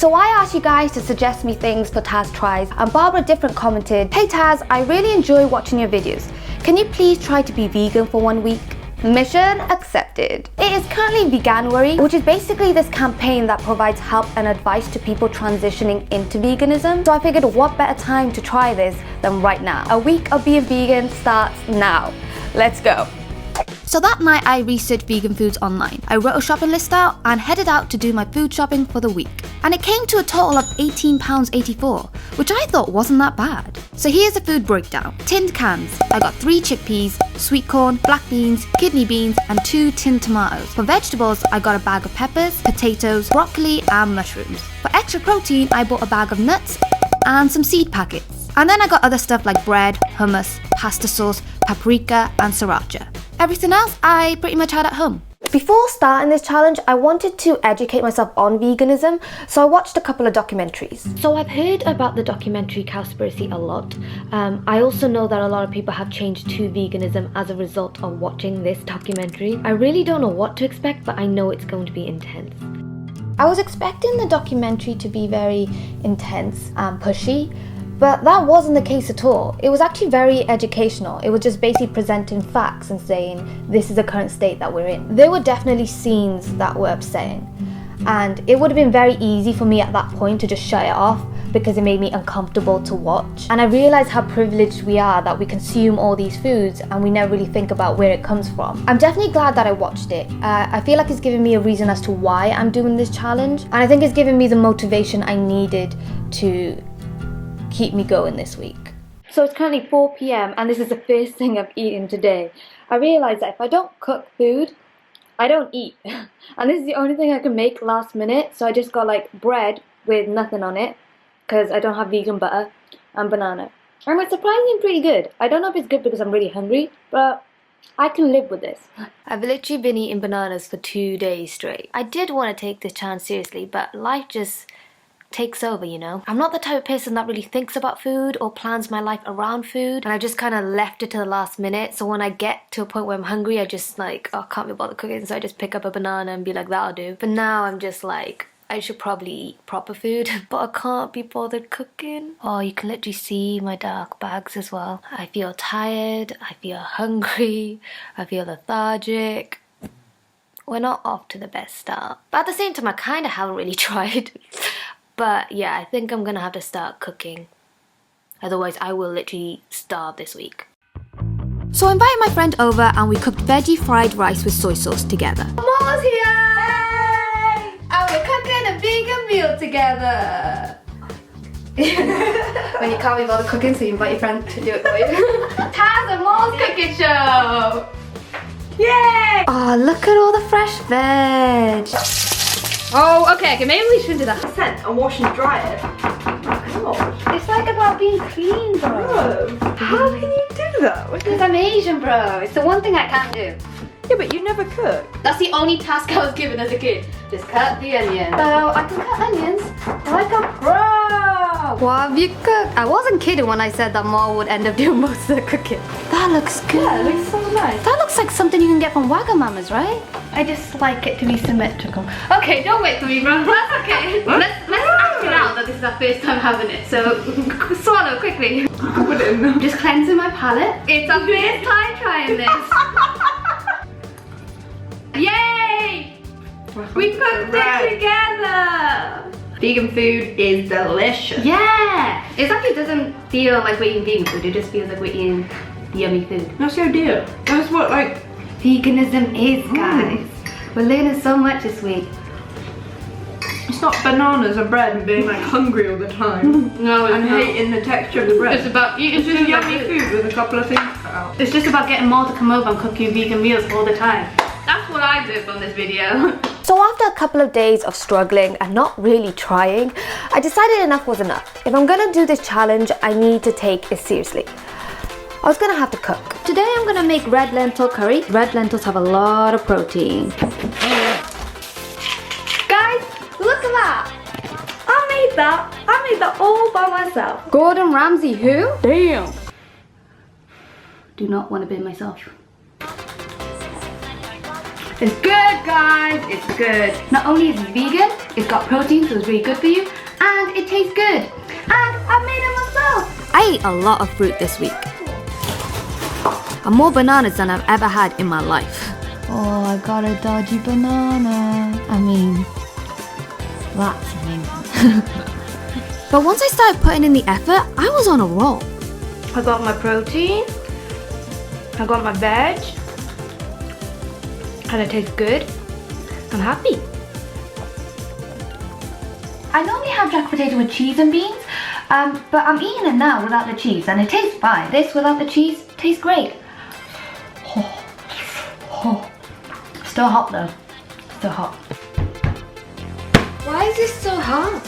So I asked you guys to suggest me things for Taz tries, and Barbara Different commented, "Hey Taz, I really enjoy watching your videos. Can you please try to be vegan for 1 week?" Mission accepted. It is currently Veganuary, which is basically this campaign that provides help and advice to people transitioning into veganism. So I figured what better time to try this than right now. A week of being vegan starts now. Let's go. So that night I researched vegan foods online. I wrote a shopping list out and headed out to do my food shopping for the week. And it came to a total of £18.84, which I thought wasn't that bad. So here's the food breakdown. Tinned cans. I got 3 chickpeas, sweet corn, black beans, kidney beans, and 2 tinned tomatoes. For vegetables, I got a bag of peppers, potatoes, broccoli, and mushrooms. For extra protein, I bought a bag of nuts and some seed packets. And then I got other stuff like bread, hummus, pasta sauce, paprika, and sriracha. Everything else I pretty much had at home. Before starting this challenge, I wanted to educate myself on veganism, so I watched a couple of documentaries. So I've heard about the documentary Cowspiracy a lot. I also know that a lot of people have changed to veganism as a result of watching this documentary. I really don't know what to expect, but I know it's going to be intense. I was expecting the documentary to be very intense and pushy, but that wasn't the case at all. It was actually very educational. It was just basically presenting facts and saying this is the current state that we're in. There were definitely scenes that were upsetting, and it would have been very easy for me at that point to just shut it off because it made me uncomfortable to watch. And I realized how privileged we are that we consume all these foods and we never really think about where it comes from. I'm definitely glad that I watched it. I feel like it's given me a reason as to why I'm doing this challenge, and I think it's given me the motivation I needed to keep me going this week. So it's currently 4 p.m. and this is the first thing I've eaten today. I realised that if I don't cook food, I don't eat. And this is the only thing I can make last minute, so I just got like bread with nothing on it because I don't have vegan butter and banana. And it's surprisingly pretty good. I don't know if it's good because I'm really hungry, but I can live with this. I've literally been eating bananas for 2 days straight. I did want to take this challenge seriously, but life just takes over, you know. I'm not the type of person that really thinks about food or plans my life around food, and I just kind of left it to the last minute. So when I get to a point where I'm hungry, I just like, oh, can't be bothered cooking, so I just pick up a banana and be like, that'll do. But now I'm just like, I should probably eat proper food, but I can't be bothered cooking. Oh, you can literally see my dark bags as well. I feel tired, I feel hungry, I feel lethargic. We're not off to the best start. But at the same time, I kind of haven't really tried. But yeah, I think I'm gonna have to start cooking. Otherwise, I will literally starve this week. So I invited my friend over and we cooked veggie fried rice with soy sauce together. Mama's here! Hey! And we're cooking a vegan meal together. When you can't be bothered cooking, so you invite your friend to do it for you. Taz and Mom's cooking show! Yay! Oh, look at all the fresh veg. Oh, okay, maybe we shouldn't do that. I said I wash and dry it. Oh, it's like about being clean, bro. How can you do that? Because I'm Asian, bro. It's the one thing I can't do. Yeah, but you never cook. That's the only task I was given as a kid. Just cut the onions. So I can cut onions like a pro. What have you cooked? I wasn't kidding when I said that Mom would end up doing most of the cooking. That looks good. Yeah, it looks so nice. That looks like something you can get from Wagamama's, right? I just like it to be symmetrical. Okay, don't wait for me, bro. That's okay. let's act it out that this is our first time having it. So swallow quickly. Put it in. Just cleansing my palate. It's our first time trying this. Yay! We cooked it together! Vegan food is delicious. Yeah! It actually doesn't feel like we're eating vegan food, it just feels like we're eating yummy food. That's the idea. That's what like veganism is, guys. We're learning so much this week. It's not bananas and bread and being like hungry all the time. No, it's and not. hating the texture of the bread. It's about eating just yummy food with a couple of things cut out. It's just about getting Maul to come over and cook you vegan meals all the time. That's what I did from this video. So after a couple of days of struggling and not really trying, I decided enough was enough. If I'm gonna do this challenge, I need to take it seriously. I was gonna have to cook. Today I'm gonna make red lentil curry. Red lentils have a lot of protein. Guys, look at that! I made that all by myself. Gordon Ramsay, who? Damn! Do not want to be myself. It's good, guys. It's good. Not only is it vegan, it's got protein, so it's really good for you, and it tastes good. And I made it myself. I ate a lot of fruit this week, and more bananas than I've ever had in my life. Oh, I got a dodgy banana. I mean, that's amazing. But once I started putting in the effort, I was on a roll. I got my protein, I got my veg, and it tastes good. I'm happy. I normally have jack potato with cheese and beans, but I'm eating it now without the cheese, and it tastes fine. This without the cheese tastes great. Still hot though. Still hot. Why is this so hot?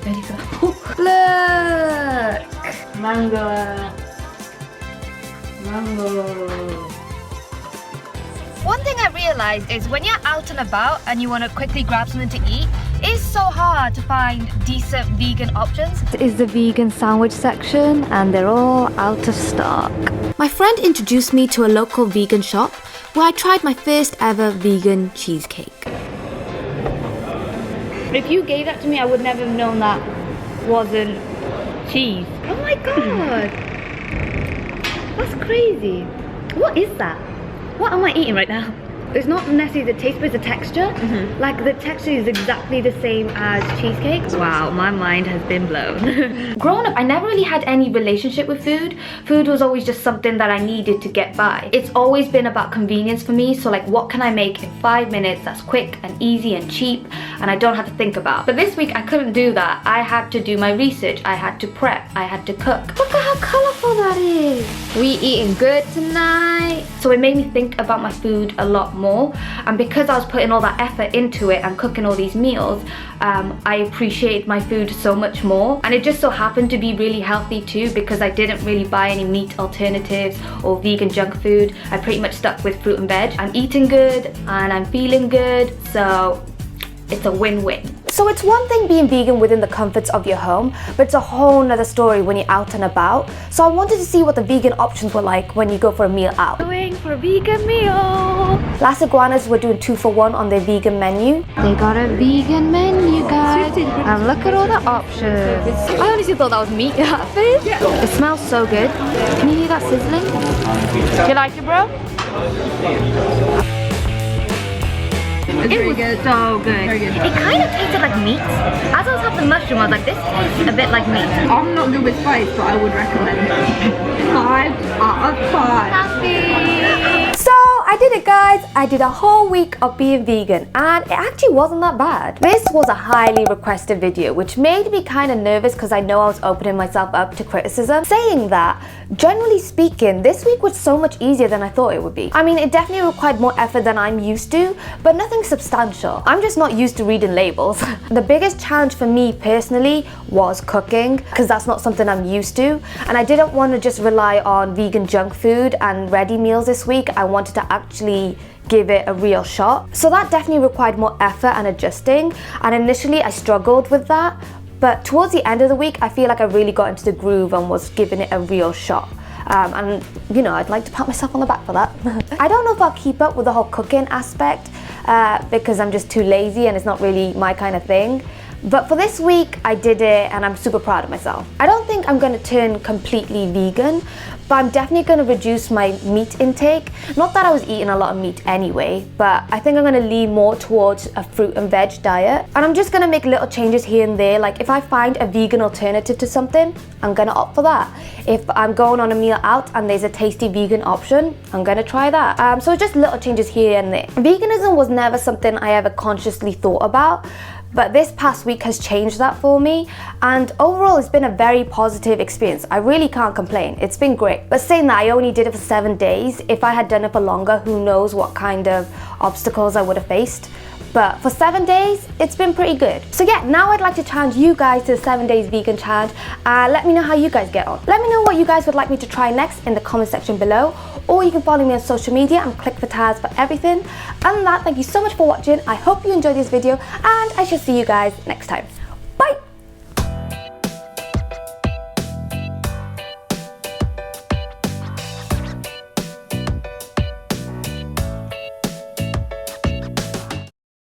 Ready to go. Look! Mango. One thing I realized is when you're out and about and you want to quickly grab something to eat, it's so hard to find decent vegan options. This is the vegan sandwich section and they're all out of stock. My friend introduced me to a local vegan shop where I tried my first ever vegan cheesecake. If you gave that to me, I would never have known that wasn't cheese. Oh my god! That's crazy. What is that? What am I eating right now? It's not necessarily the taste, but it's the texture. Like the texture is exactly the same as cheesecake. Wow, my mind has been blown. Growing up, I never really had any relationship with food. Food was always just something that I needed to get by. It's always been about convenience for me. So like, what can I make in 5 minutes that's quick and easy and cheap and I don't have to think about? But this week I couldn't do that. I had to do my research. I had to prep. I had to cook. Look at how colorful that is. We eating good tonight. So it made me think about my food a lot more. And because I was putting all that effort into it and cooking all these meals, I appreciate my food so much more. And it just so happened to be really healthy too, because I didn't really buy any meat alternatives or vegan junk food. I pretty much stuck with fruit and veg. I'm eating good and I'm feeling good, so it's a win-win. So it's one thing being vegan within the comforts of your home, but it's a whole nother story when you're out and about. So I wanted to see what the vegan options were like when you go for a meal out. Going for a vegan meal. Las Iguanas were doing 2 for 1 on their vegan menu. They got a vegan menu, guys. And look at all the options. I honestly thought that was meat at first. It smells so good. Can you hear that sizzling? Do you like it, bro? It was good. So good. Very good. It kind of tasted like meat. As I was having the mushroom, I was like, this tastes a bit like meat. I'm not good with spice, but I would recommend it. 5 out of 5. Happy. So I did it, guys. I did a whole week of being vegan and it actually wasn't that bad. This was a highly requested video, which made me kind of nervous because I know I was opening myself up to criticism. Saying that, generally speaking, this week was so much easier than I thought it would be. I mean, it definitely required more effort than I'm used to, but nothing substantial. I'm just not used to reading labels. The biggest challenge for me personally was cooking, because that's not something I'm used to, and I didn't want to just rely on vegan junk food and ready meals this week. I wanted to actually give it a real shot. So that definitely required more effort and adjusting, and initially I struggled with that, but towards the end of the week I feel like I really got into the groove and was giving it a real shot. And you know, I'd like to pat myself on the back for that. I don't know if I'll keep up with the whole cooking aspect because I'm just too lazy and it's not really my kind of thing. But for this week, I did it and I'm super proud of myself. I don't think I'm gonna turn completely vegan, but I'm definitely gonna reduce my meat intake. Not that I was eating a lot of meat anyway, but I think I'm gonna lean more towards a fruit and veg diet. And I'm just gonna make little changes here and there. Like if I find a vegan alternative to something, I'm gonna opt for that. If I'm going on a meal out and there's a tasty vegan option, I'm gonna try that. So just little changes here and there. Veganism was never something I ever consciously thought about, but this past week has changed that for me, and overall it's been a very positive experience. I really can't complain. It's been great. But saying that, I only did it for 7 days. If I had done it for longer, who knows what kind of obstacles I would have faced. But for 7 days, it's been pretty good. So yeah, now I'd like to challenge you guys to the 7 days vegan challenge. Let me know how you guys get on. Let me know what you guys would like me to try next in the comment section below, or you can follow me on social media and click for TAZ for everything. Other than that, thank you so much for watching. I hope you enjoyed this video and I shall see you guys next time.